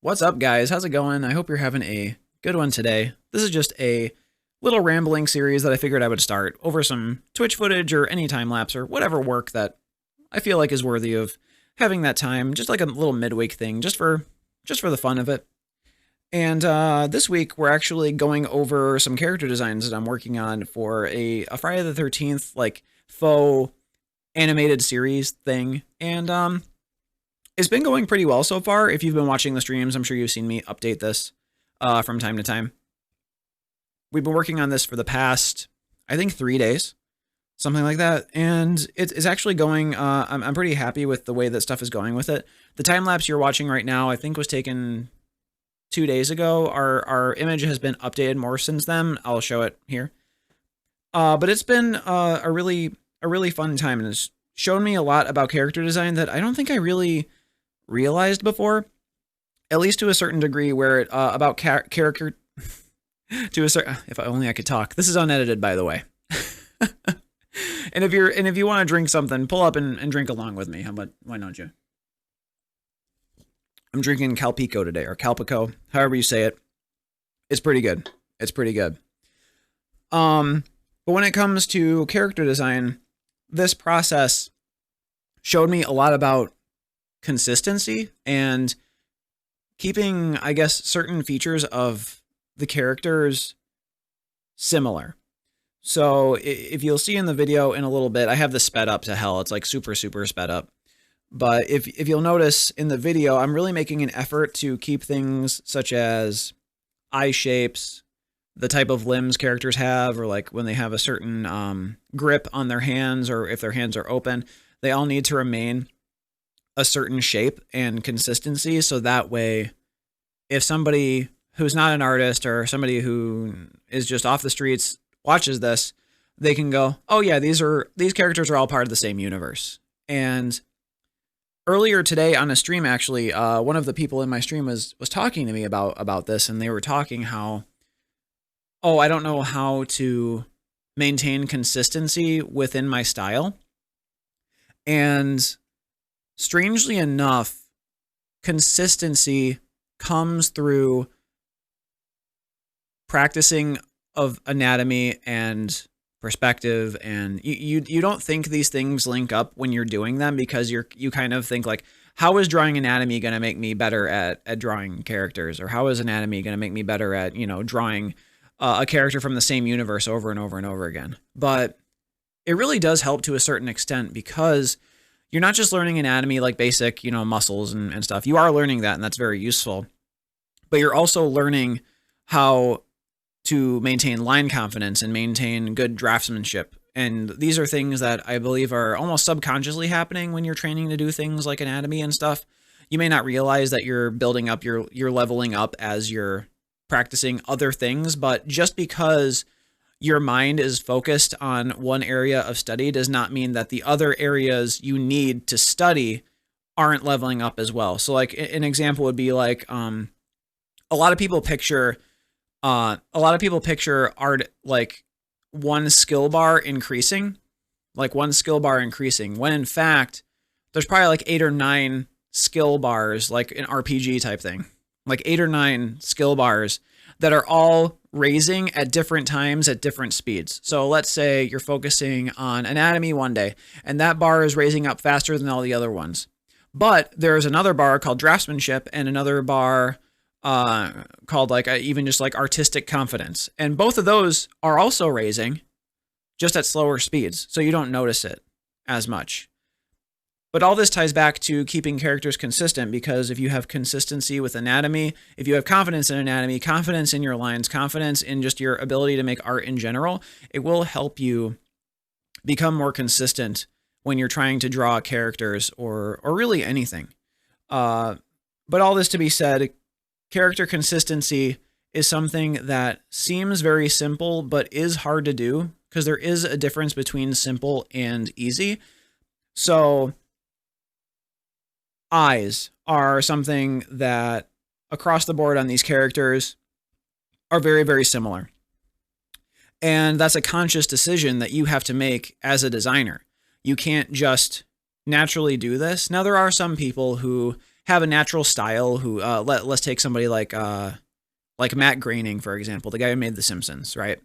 What's up, guys? How's it going? I hope you're having a good one today. This is just a little rambling series that I figured I would start over some Twitch footage or any time lapse or whatever work that I feel like is worthy of having that time, just like a little midweek thing, just for the fun of it. And this week we're actually going over some character designs that I'm working on for a Friday the 13th like faux animated series thing, and it's been going pretty well so far. If you've been watching the streams, I'm sure you've seen me update this from time to time. We've been working on this for the past, I think, 3 days, something like that, and it's actually going. I'm pretty happy with the way that stuff is going with it. The time lapse you're watching right now, I think, was taken 2 days ago. Our image has been updated more since then. I'll show it here. But it's been a really fun time, and it's shown me a lot about character design that I don't think I really realized before, at least to a certain degree, where it about character to a certain. If only I could talk. This is unedited, by the way. and if you want to drink something, pull up and drink along with me. How about, why don't you? I'm drinking Calpico today, or Calpico, however you say it. It's pretty good. It's pretty good. But when it comes to character design, this process showed me a lot about consistency and keeping, I guess, certain features of the characters similar. So if you'll see in the video in a little bit, I have this sped up to hell. It's like super sped up. But if you'll notice in the video, I'm really making an effort to keep things such as eye shapes, the type of limbs characters have, or like when they have a certain grip on their hands, or if their hands are open, they all need to remain a certain shape and consistency. So that way, if somebody who's not an artist or somebody who is just off the streets watches this, they can go, oh yeah, these characters are all part of the same universe. And earlier today on a stream, actually, one of the people in my stream was talking to me about this, and they were talking how, oh, I don't know how to maintain consistency within my style. And strangely enough, consistency comes through practicing of anatomy and perspective, and you don't think these things link up when you're doing them, because you kind of think like, how is drawing anatomy going to make me better at drawing characters, or how is anatomy going to make me better at, drawing a character from the same universe over and over and over again. But it really does help to a certain extent, because you're not just learning anatomy like basic, muscles and stuff. You are learning that, and that's very useful. But you're also learning how to maintain line confidence and maintain good draftsmanship. And these are things that I believe are almost subconsciously happening when you're training to do things like anatomy and stuff. You may not realize that you're building up, you're leveling up as you're practicing other things, but just because your mind is focused on one area of study does not mean that the other areas you need to study aren't leveling up as well. So like an example would be like, a lot of people picture art like one skill bar increasing, when in fact there's probably like 8 or 9 skill bars, like an RPG type thing, like 8 or 9 skill bars that are all raising at different times at different speeds. So let's say you're focusing on anatomy one day, and that bar is raising up faster than all the other ones. But there's another bar called draftsmanship, and another bar called even just like artistic confidence. And both of those are also raising, just at slower speeds, so you don't notice it as much. But all this ties back to keeping characters consistent, because if you have consistency with anatomy, if you have confidence in anatomy, confidence in your lines, confidence in just your ability to make art in general, it will help you become more consistent when you're trying to draw characters or really anything. But all this to be said, character consistency is something that seems very simple, but is hard to do, because there is a difference between simple and easy. So eyes are something that across the board on these characters are very similar. And that's a conscious decision that you have to make as a designer. You can't just naturally do this. Now, there are some people who have a natural style. Who let's take somebody like Matt Groening, for example, the guy who made The Simpsons, right?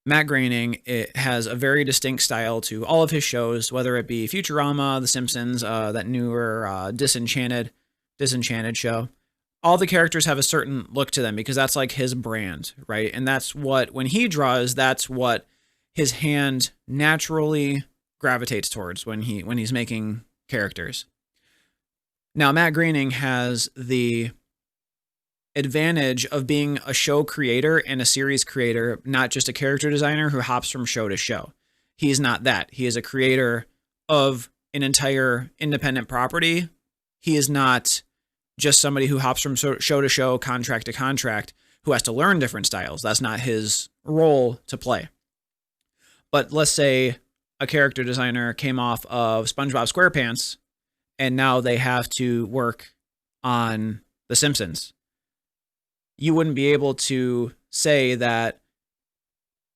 Matt Groening, it has a very distinct style to all of his shows, whether it be Futurama, The Simpsons, that newer Disenchanted show. All the characters have a certain look to them because that's like his brand, right? And that's what, when he draws, that's what his hand naturally gravitates towards when he's making characters. Now, Matt Groening has the advantage of being a show creator and a series creator, not just a character designer who hops from show to show. He's not that. He is a creator of an entire independent property. He is not just somebody who hops from show to show, contract to contract, who has to learn different styles. That's not his role to play. But let's say a character designer came off of SpongeBob SquarePants and now they have to work on The Simpsons. You wouldn't be able to say that,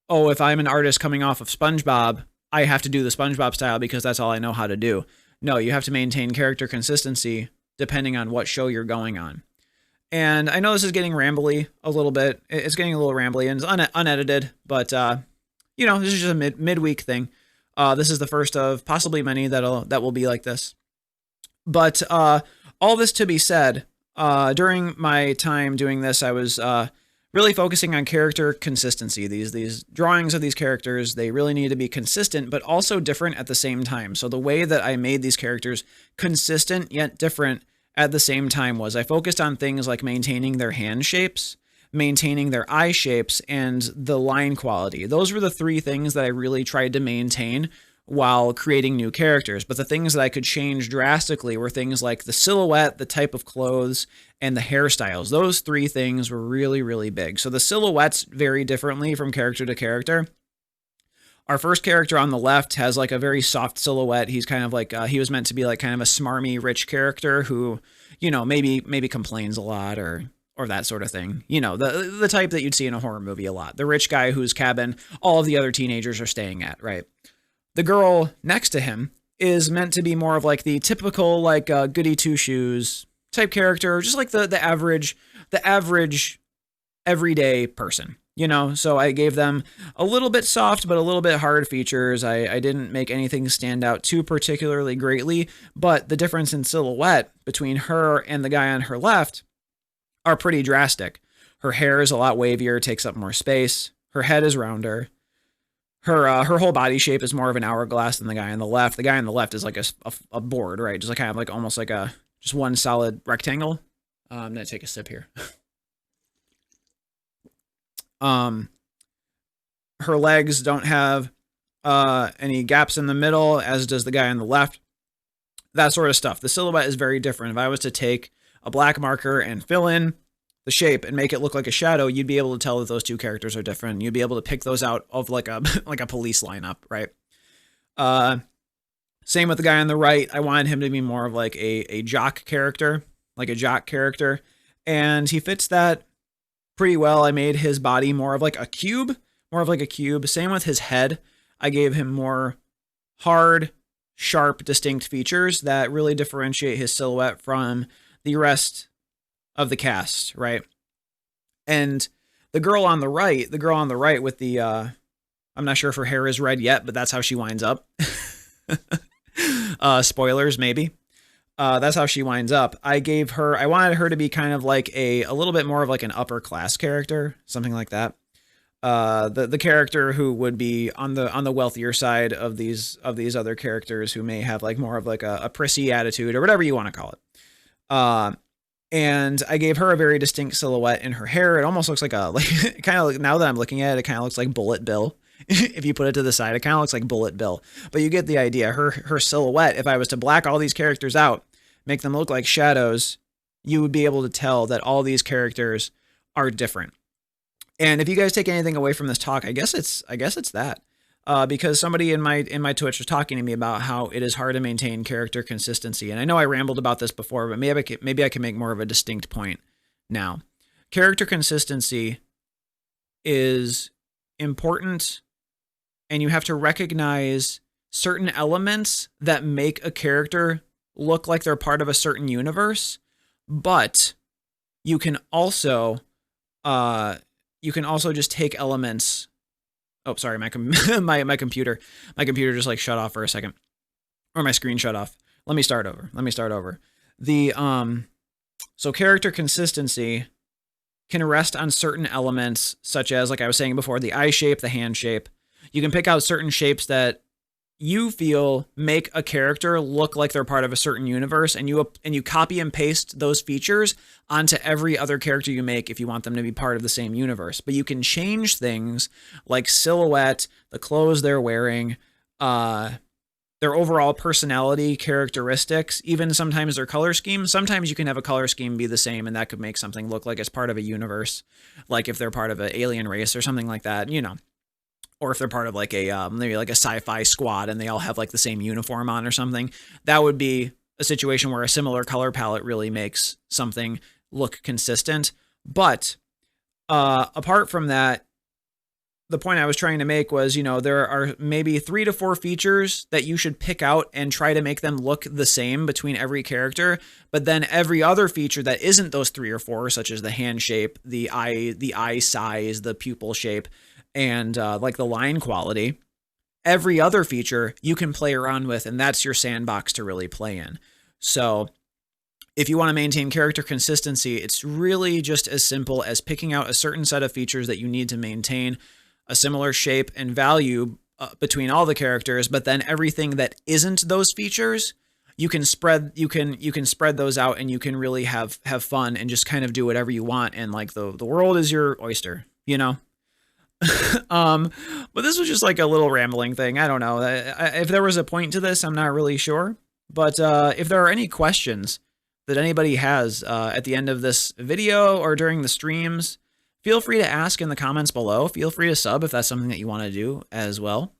oh, if I'm an artist coming off of SpongeBob, I have to do the SpongeBob style because that's all I know how to do. No, you have to maintain character consistency depending on what show you're going on. And I know this is getting rambly a little bit. It's getting a little rambly and it's unedited, but this is just a midweek thing. This is the first of possibly many that will be like this. But all this to be said, during my time doing this, I was really focusing on character consistency. These drawings of these characters, they really need to be consistent, but also different at the same time. So the way that I made these characters consistent yet different at the same time was I focused on things like maintaining their hand shapes, maintaining their eye shapes, and the line quality. Those were the three things that I really tried to maintain while creating new characters. But the things that I could change drastically were things like the silhouette, the type of clothes, and the hairstyles. Those three things were really, really big. So the silhouettes vary differently from character to character. Our first character on the left has like a very soft silhouette. He's kind of like, he was meant to be like kind of a smarmy, rich character who, maybe complains a lot or that sort of thing. The type that you'd see in a horror movie a lot. The rich guy whose cabin all of the other teenagers are staying at, right? The girl next to him is meant to be more of like the typical like goody two shoes type character, just like the average everyday person, So I gave them a little bit soft but a little bit hard features. I didn't make anything stand out too particularly greatly, but the difference in silhouette between her and the guy on her left are pretty drastic. Her hair is a lot wavier, takes up more space. Her head is rounder. Her whole body shape is more of an hourglass than the guy on the left. The guy on the left is like a board, right? Just like kind of like almost like just one solid rectangle. I'm gonna take a sip here. Her legs don't have any gaps in the middle, as does the guy on the left. That sort of stuff. The silhouette is very different. If I was to take a black marker and fill in the shape and make it look like a shadow, you'd be able to tell that those two characters are different. You'd be able to pick those out of like a like a police lineup, right? Same with the guy on the right. I wanted him to be more of like a jock character, and he fits that pretty well. I made his body more of like a cube. Same with his head. I gave him more hard, sharp, distinct features that really differentiate his silhouette from the rest of the cast, right? And the girl on the right with the I'm not sure if her hair is red yet, but that's how she winds up. Spoilers, maybe. That's how she winds up. I wanted her to be kind of like a little bit more of like an upper class character, something like that. The character who would be on the wealthier side of these other characters who may have like more of like a prissy attitude or whatever you want to call it. And I gave her a very distinct silhouette in her hair. It almost looks like kind of like, now that I'm looking at it, it kind of looks like Bullet Bill. If you put it to the side, it kind of looks like Bullet Bill, but you get the idea. Her silhouette, if I was to black all these characters out, make them look like shadows, you would be able to tell that all these characters are different. And if you guys take anything away from this talk, I guess it's that. Because somebody in my Twitch was talking to me about how it is hard to maintain character consistency. And I know I rambled about this before, but maybe I can make more of a distinct point now. Character consistency is important, and you have to recognize certain elements that make a character look like they're part of a certain universe but you can also just take elements. Oh, sorry, my computer just like shut off for a second, or my screen shut off. Let me start over. The so character consistency can rest on certain elements, such as, like I was saying before, the eye shape, the hand shape. You can pick out certain shapes that you feel make a character look like they're part of a certain universe, and you copy and paste those features onto every other character you make if you want them to be part of the same universe. But you can change things like silhouette, the clothes they're wearing, their overall personality characteristics, even sometimes their color scheme. Sometimes you can have a color scheme be the same, and that could make something look like it's part of a universe, like if they're part of an alien race or something like that, you know. Or if they're part of like a maybe like a sci-fi squad and they all have like the same uniform on or something. That would be a situation where a similar color palette really makes something look consistent. But apart from that, the point I was trying to make was, you know, there are maybe 3 to 4 features that you should pick out and try to make them look the same between every character. But then every other feature that isn't those 3 or 4, such as the hand shape, the eye size, the pupil shape, and like the line quality, every other feature you can play around with, and that's your sandbox to really play in. So if you want to maintain character consistency, it's really just as simple as picking out a certain set of features that you need to maintain a similar shape and value between all the characters, but then everything that isn't those features, you can spread those out, and you can really have fun and just kind of do whatever you want, and like the world is your oyster, you know. But this was just like a little rambling thing. I don't know if there was a point to this. I'm not really sure, but if there are any questions that anybody has at the end of this video or during the streams, feel free to ask in the comments below. Feel free to sub if that's something that you want to do as well.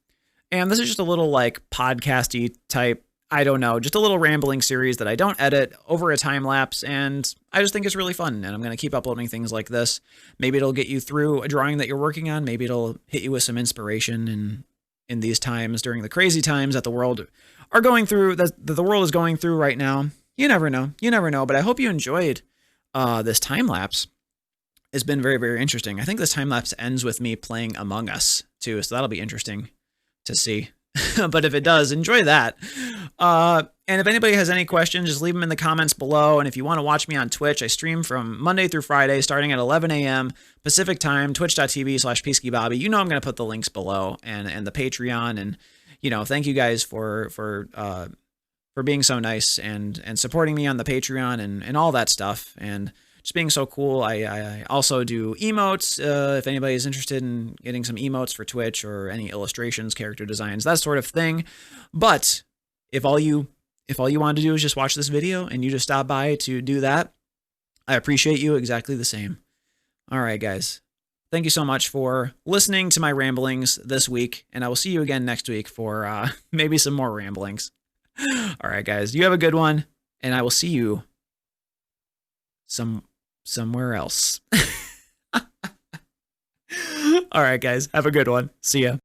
And this is just a little like podcasty type, I don't know, just a little rambling series that I don't edit over a time lapse, and I just think it's really fun, and I'm going to keep uploading things like this. Maybe it'll get you through a drawing that you're working on. Maybe it'll hit you with some inspiration in these times, during the crazy times that the world are going through, that the world is going through right now. You never know, but I hope you enjoyed this time lapse. It's been very, very interesting. I think this time lapse ends with me playing Among Us too, so that'll be interesting to see. But if it does, enjoy that. And if anybody has any questions, just leave them in the comments below. And if you want to watch me on Twitch, I stream from Monday through Friday, starting at 11 a.m. Pacific time, twitch.tv/pskibobby. You know, I'm going to put the links below, and the Patreon. And, you know, thank you guys for being so nice and supporting me on the Patreon and all that stuff. And just being so cool. I also do emotes, if anybody's interested in getting some emotes for Twitch, or any illustrations, character designs, that sort of thing. But if all you want to do is just watch this video and you just stop by to do that, I appreciate you exactly the same. All right, guys. Thank you so much for listening to my ramblings this week, and I will see you again next week for maybe some more ramblings. All right, guys. You have a good one, and I will see you somewhere else. All right, guys. Have a good one. See ya.